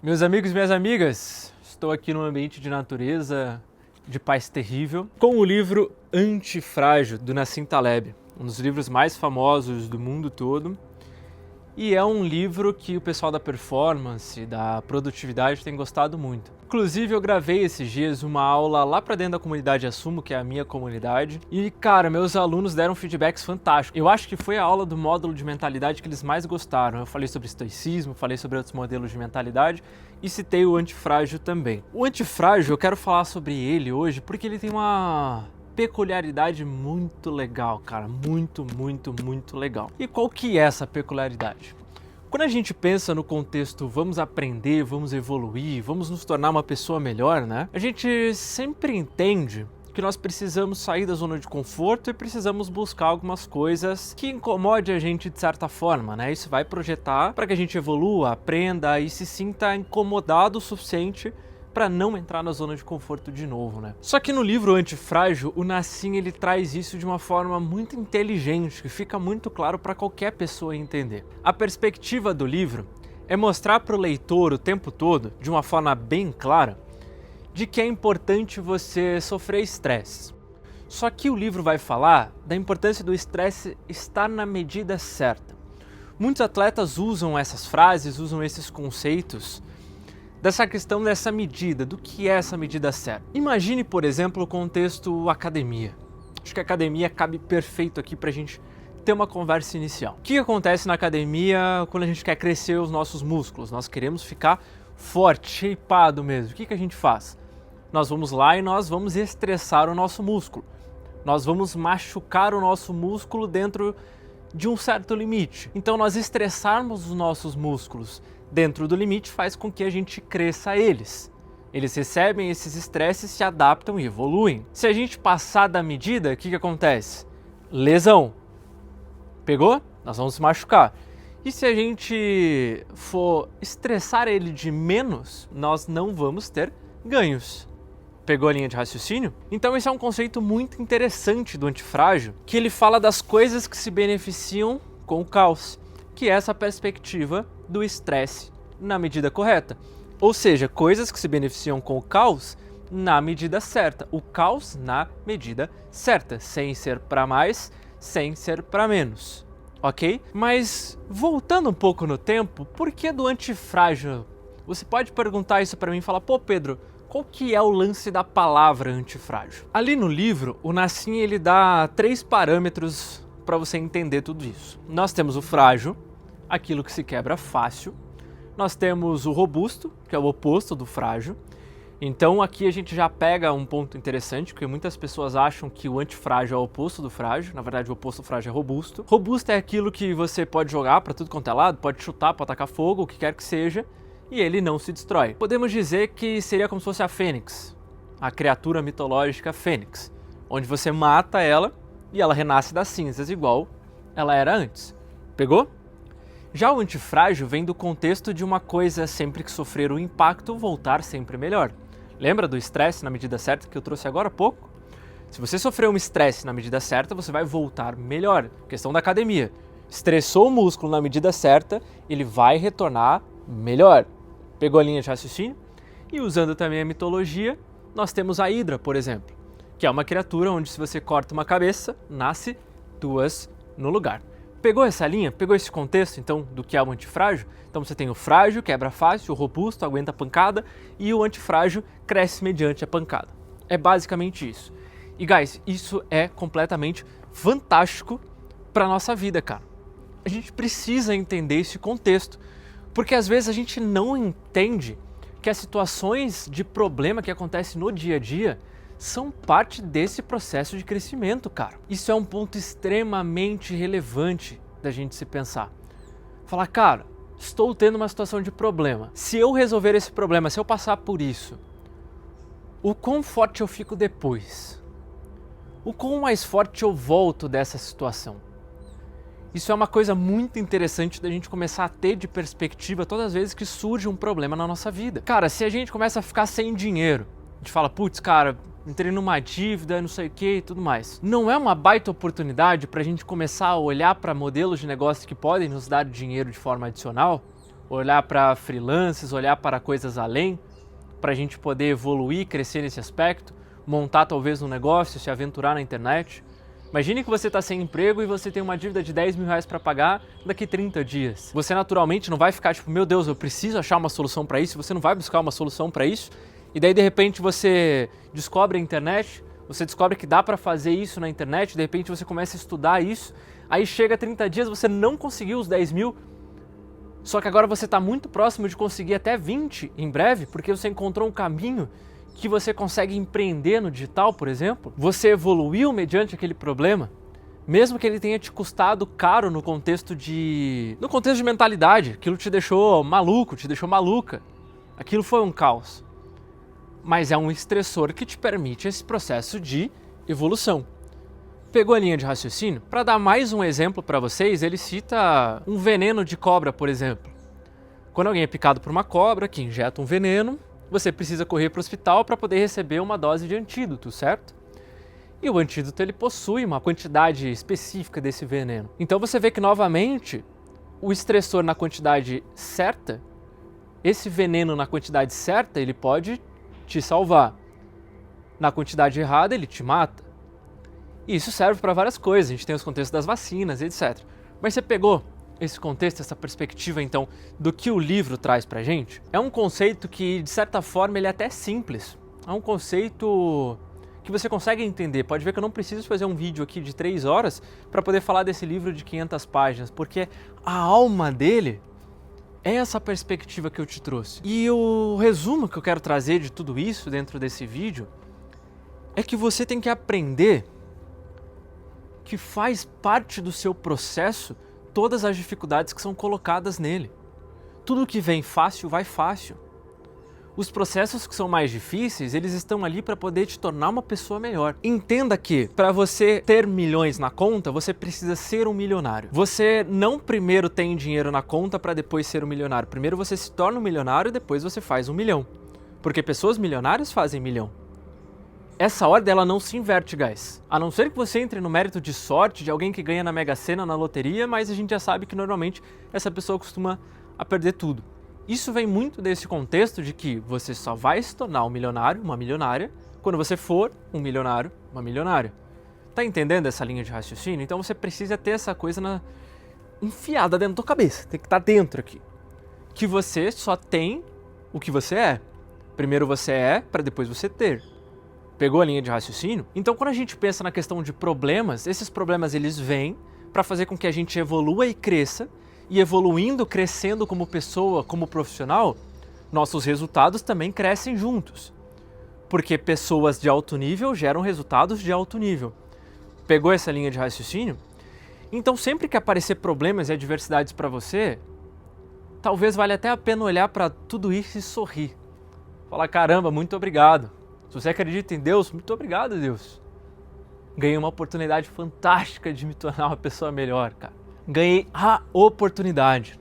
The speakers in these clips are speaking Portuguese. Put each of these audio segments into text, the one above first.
Meus amigos e minhas amigas, estou aqui num ambiente de natureza, de paz terrível, com o livro Antifrágil, do Nassim Taleb, um dos livros mais famosos do mundo todo. E é um livro que o pessoal da performance, da produtividade tem gostado muito. Inclusive eu gravei esses dias uma aula lá pra dentro da comunidade Assumo, que é a minha comunidade. E cara, meus alunos deram feedbacks fantásticos. Eu acho que foi a aula do módulo de mentalidade que eles mais gostaram. Eu falei sobre estoicismo, falei sobre outros modelos de mentalidade e citei o antifrágil também. O antifrágil, eu quero falar sobre ele hoje porque ele tem uma peculiaridade muito legal, cara, muito legal. E qual que é essa peculiaridade? Quando a gente pensa no contexto vamos aprender, vamos evoluir, vamos nos tornar uma pessoa melhor, né? A gente sempre entende que nós precisamos sair da zona de conforto e precisamos buscar algumas coisas que incomodem a gente de certa forma, né? Isso vai projetar para que a gente evolua, aprenda e se sinta incomodado o suficiente para não entrar na zona de conforto de novo, né? Só que no livro Antifrágil, o Nassim ele traz isso de uma forma muito inteligente, que fica muito claro para qualquer pessoa entender. A perspectiva do livro é mostrar para o leitor o tempo todo, de uma forma bem clara, de que é importante você sofrer estresse. Só que o livro vai falar da importância do estresse estar na medida certa. Muitos atletas usam essas frases, usam esses conceitos dessa questão dessa medida, do que é essa medida certa. Imagine, por exemplo, o contexto academia. Acho que a academia cabe perfeito aqui pra gente ter uma conversa inicial. O que acontece na academia quando a gente quer crescer os nossos músculos? Nós queremos ficar forte, shapeado mesmo. O que a gente faz? Nós vamos lá e nós vamos estressar o nosso músculo. Nós vamos machucar o nosso músculo dentro de um certo limite. Então nós estressarmos os nossos músculos dentro do limite faz com que a gente cresça eles. Eles recebem esses estresses, se adaptam e evoluem. Se a gente passar da medida, o que acontece? Lesão. Pegou? Nós vamos se machucar. E se a gente for estressar ele de menos, nós não vamos ter ganhos. Pegou a linha de raciocínio? Então esse é um conceito muito interessante do antifrágil, que ele fala das coisas que se beneficiam com o caos, que é essa perspectiva do estresse na medida correta. Ou seja, coisas que se beneficiam com o caos na medida certa. O caos na medida certa, sem ser para mais, sem ser para menos. Ok? Mas voltando um pouco no tempo, por que do antifrágil? Você pode perguntar isso para mim e falar, pô Pedro, qual que é o lance da palavra antifrágil? Ali no livro, o Nassim ele dá 3 parâmetros para você entender tudo isso. Nós temos o frágil, aquilo que se quebra fácil. Nós temos o robusto, que é o oposto do frágil. Então aqui a gente já pega um ponto interessante, porque muitas pessoas acham que o antifrágil é o oposto do frágil. Na verdade, o oposto do frágil é robusto. Robusto é aquilo que você pode jogar para tudo quanto é lado, pode chutar, pode atacar fogo, o que quer que seja, e ele não se destrói. Podemos dizer que seria como se fosse a fênix, a criatura mitológica fênix, onde você mata ela e ela renasce das cinzas igual ela era antes. Pegou? Já o antifrágil vem do contexto de uma coisa sempre que sofrer o impacto voltar sempre melhor. Lembra do estresse na medida certa que eu trouxe agora há pouco? Se você sofrer um estresse na medida certa, você vai voltar melhor. Questão da academia. Estressou o músculo na medida certa, ele vai retornar melhor. Pegou a linha de raciocínio? E usando também a mitologia, nós temos a Hidra, por exemplo, que é uma criatura onde se você corta uma cabeça, nasce 2 no lugar. Pegou essa linha? Pegou esse contexto, então, do que é o antifrágil? Então você tem o frágil, quebra fácil, o robusto, aguenta a pancada, e o antifrágil cresce mediante a pancada. É basicamente isso. E, guys, isso é completamente fantástico para nossa vida, cara. A gente precisa entender esse contexto, porque às vezes a gente não entende que as situações de problema que acontecem no dia a dia são parte desse processo de crescimento, cara. Isso é um ponto extremamente relevante da gente se pensar. Falar, cara, estou tendo uma situação de problema. Se eu resolver esse problema, se eu passar por isso, o quão forte eu fico depois? O quão mais forte eu volto dessa situação? Isso é uma coisa muito interessante da gente começar a ter de perspectiva todas as vezes que surge um problema na nossa vida. Cara, se a gente começa a ficar sem dinheiro, a gente fala, putz, cara, entrei numa dívida, não sei o que e tudo mais. Não é uma baita oportunidade pra gente começar a olhar para modelos de negócio que podem nos dar dinheiro de forma adicional? olhar para freelances, olhar para coisas além, para a gente poder evoluir, crescer nesse aspecto, montar talvez um negócio, se aventurar na internet. Imagine que você está sem emprego e você tem uma dívida de 10 mil reais para pagar daqui 30 dias. Você naturalmente não vai ficar tipo, meu Deus, eu preciso achar uma solução para isso, você não vai buscar uma solução para isso, e daí de repente você descobre a internet, você descobre que dá para fazer isso na internet, de repente você começa a estudar isso, aí chega 30 dias, você não conseguiu os 10 mil, só que agora você está muito próximo de conseguir até 20 em breve, porque você encontrou um caminho que você consegue empreender no digital, por exemplo. Você evoluiu mediante aquele problema, mesmo que ele tenha te custado caro no contexto de mentalidade. Aquilo te deixou maluco, te deixou maluca. Aquilo foi um caos. Mas é um estressor que te permite esse processo de evolução. Pegou a linha de raciocínio? Para dar mais um exemplo para vocês, ele cita um veneno de cobra, por exemplo. Quando alguém é picado por uma cobra que injeta um veneno, você precisa correr para o hospital para poder receber uma dose de antídoto, certo? E o antídoto ele possui uma quantidade específica desse veneno. Então você vê que novamente o estressor na quantidade certa, esse veneno na quantidade certa, ele pode te salvar. Na quantidade errada, ele te mata. E isso serve para várias coisas, a gente tem os contextos das vacinas, etc. Mas você pegou esse contexto, essa perspectiva, então, do que o livro traz pra gente? É um conceito que, de certa forma, ele é até simples. É um conceito que você consegue entender. Pode ver que eu não preciso fazer um vídeo aqui de 3 horas para poder falar desse livro de 500 páginas, porque a alma dele é essa perspectiva que eu te trouxe. E o resumo que eu quero trazer de tudo isso dentro desse vídeo é que você tem que aprender que faz parte do seu processo todas as dificuldades que são colocadas nele. Tudo que vem fácil, vai fácil. Os processos que são mais difíceis, eles estão ali para poder te tornar uma pessoa melhor. Entenda que, para você ter milhões na conta, você precisa ser um milionário. Você não primeiro tem dinheiro na conta para depois ser um milionário. Primeiro você se torna um milionário e depois você faz 1 milhão. Porque pessoas milionárias fazem 1 milhão. Essa ordem ela não se inverte, guys. A não ser que você entre no mérito de sorte de alguém que ganha na Mega Sena, na loteria, mas a gente já sabe que normalmente essa pessoa costuma a perder tudo. Isso vem muito desse contexto de que você só vai se tornar um milionário, uma milionária, quando você for um milionário, uma milionária. Tá entendendo essa linha de raciocínio? Então você precisa ter essa coisa enfiada dentro da tua cabeça. Tem que estar dentro aqui. Que você só tem o que você é. Primeiro você é, para depois você ter. Pegou a linha de raciocínio? Então quando a gente pensa na questão de problemas, esses problemas eles vêm para fazer com que a gente evolua e cresça, e evoluindo, crescendo como pessoa, como profissional, nossos resultados também crescem juntos. Porque pessoas de alto nível geram resultados de alto nível. Pegou essa linha de raciocínio? Então sempre que aparecer problemas e adversidades para você, talvez valha até a pena olhar para tudo isso e sorrir. Falar, caramba, muito obrigado. Se você acredita em Deus, muito obrigado, Deus. Ganhei uma oportunidade fantástica de me tornar uma pessoa melhor, cara. Ganhei a oportunidade.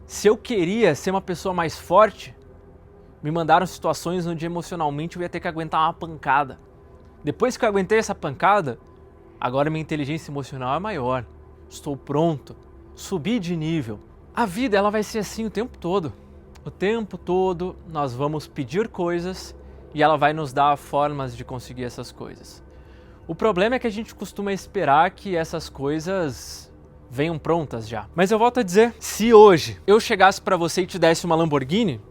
Se eu queria ser uma pessoa mais forte, me mandaram situações onde emocionalmente eu ia ter que aguentar uma pancada. Depois que eu aguentei essa pancada, agora minha inteligência emocional é maior. Estou pronto. Subi de nível. A vida ela vai ser assim o tempo todo. O tempo todo nós vamos pedir coisas e ela vai nos dar formas de conseguir essas coisas. O problema é que a gente costuma esperar que essas coisas venham prontas já. Mas eu volto a dizer, se hoje eu chegasse pra você e te desse uma Lamborghini,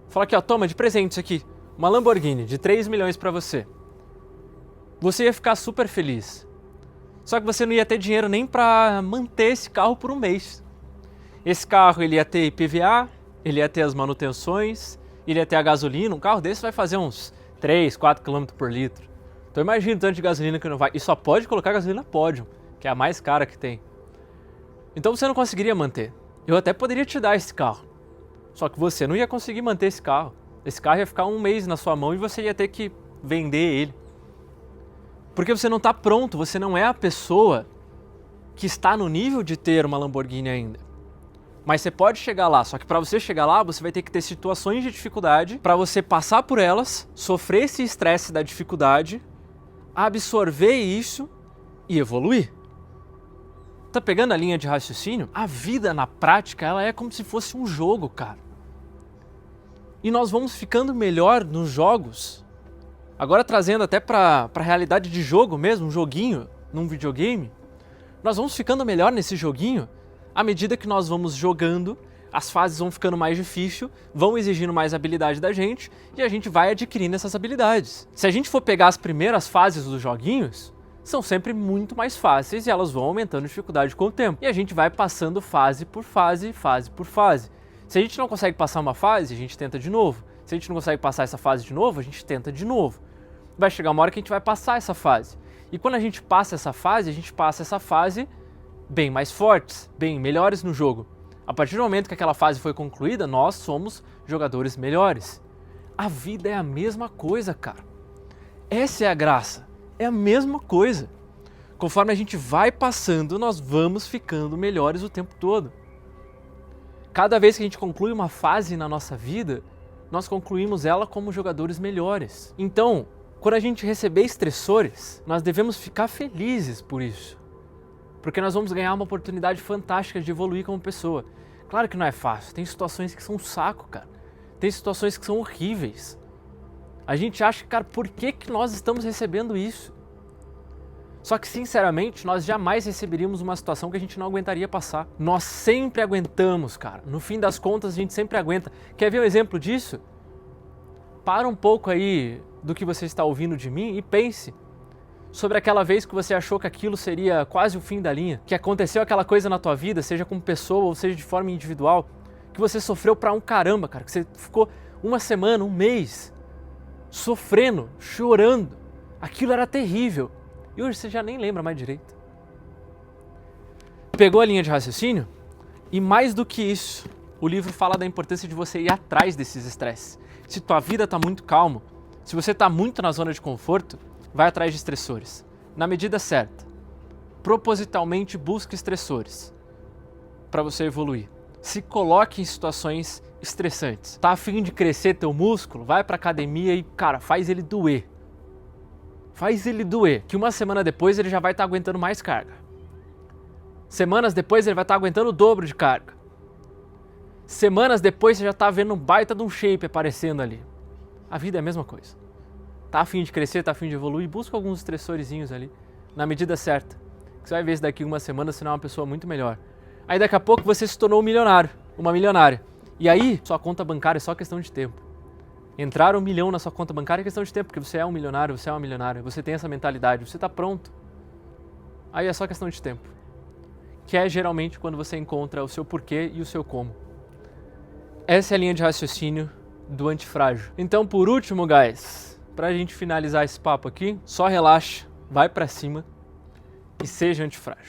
falar aqui, ó, toma de presente isso aqui, uma Lamborghini de 3 milhões pra você. Você ia ficar super feliz. Só que você não ia ter dinheiro nem pra manter esse carro por 1 mês. Esse carro ele ia ter IPVA, ele ia ter as manutenções, ele ia ter a gasolina. Um carro desse vai fazer uns 3, 4 km por litro. Então imagina o tanto de gasolina que não vai. E só pode colocar gasolina Podium, que é a mais cara que tem. Então você não conseguiria manter. Eu até poderia te dar esse carro. Só que você não ia conseguir manter esse carro. Esse carro ia ficar 1 mês na sua mão e você ia ter que vender ele. Porque você não está pronto, você não é a pessoa que está no nível de ter uma Lamborghini ainda. Mas você pode chegar lá, só que para você chegar lá, você vai ter que ter situações de dificuldade, para você passar por elas, sofrer esse estresse da dificuldade, absorver isso e evoluir. Tá pegando a linha de raciocínio? A vida na prática, ela é como se fosse um jogo, cara. E nós vamos ficando melhor nos jogos. Agora trazendo até pra realidade de jogo mesmo, um joguinho, num videogame. Nós vamos ficando melhor nesse joguinho à medida que nós vamos jogando, as fases vão ficando mais difíceis, vão exigindo mais habilidade da gente e a gente vai adquirindo essas habilidades. Se a gente for pegar as primeiras fases dos joguinhos, são sempre muito mais fáceis e elas vão aumentando dificuldade com o tempo. E a gente vai passando fase por fase, fase por fase. Se a gente não consegue passar uma fase, a gente tenta de novo. Se a gente não consegue passar essa fase de novo, a gente tenta de novo. Vai chegar uma hora que a gente vai passar essa fase. E quando a gente passa essa fase, a gente passa essa fase bem mais fortes, bem melhores no jogo. A partir do momento que aquela fase foi concluída, nós somos jogadores melhores. A vida é a mesma coisa, cara. Essa é a graça. É a mesma coisa. Conforme a gente vai passando, nós vamos ficando melhores o tempo todo. Cada vez que a gente conclui uma fase na nossa vida, nós concluímos ela como jogadores melhores. Então, quando a gente receber estressores, nós devemos ficar felizes por isso. Porque nós vamos ganhar uma oportunidade fantástica de evoluir como pessoa. Claro que não é fácil, tem situações que são um saco, cara. Tem situações que são horríveis. A gente acha, cara, por que nós estamos recebendo isso? Só que, sinceramente, nós jamais receberíamos uma situação que a gente não aguentaria passar. Nós sempre aguentamos, cara. No fim das contas, a gente sempre aguenta. Quer ver um exemplo disso? Para um pouco aí do que você está ouvindo de mim e pense sobre aquela vez que você achou que aquilo seria quase o fim da linha, que aconteceu aquela coisa na tua vida, seja como pessoa ou seja de forma individual, que você sofreu pra um caramba, cara, que você ficou uma semana, um mês, sofrendo, chorando. Aquilo era terrível. E hoje você já nem lembra mais direito. Pegou a linha de raciocínio? E mais do que isso, o livro fala da importância de você ir atrás desses estresses. Se tua vida tá muito calma, se você tá muito na zona de conforto, vai atrás de estressores. Na medida certa. Propositalmente busque estressores para você evoluir. Se coloque em situações estressantes. Tá a fim de crescer teu músculo? Vai pra academia e, cara, faz ele doer. Faz ele doer, que uma semana depois ele já vai estar aguentando mais carga. Semanas depois ele vai estar aguentando o dobro de carga. Semanas depois você já tá vendo um baita de um shape aparecendo ali. A vida é a mesma coisa. Tá a fim de crescer, tá a fim de evoluir, busca alguns estressorezinhos ali, na medida certa. Você vai ver se daqui uma semana você não é uma pessoa muito melhor. Aí daqui a pouco você se tornou um milionário, uma milionária. E aí, sua conta bancária é só questão de tempo. Entrar 1 milhão na sua conta bancária é questão de tempo, porque você é um milionário, você é uma milionária, você tem essa mentalidade, você tá pronto. Aí é só questão de tempo. Que é geralmente quando você encontra o seu porquê e o seu como. Essa é a linha de raciocínio do antifrágil. Então, por último, guys, pra gente finalizar esse papo aqui, só relaxa, vai pra cima e seja antifrágil.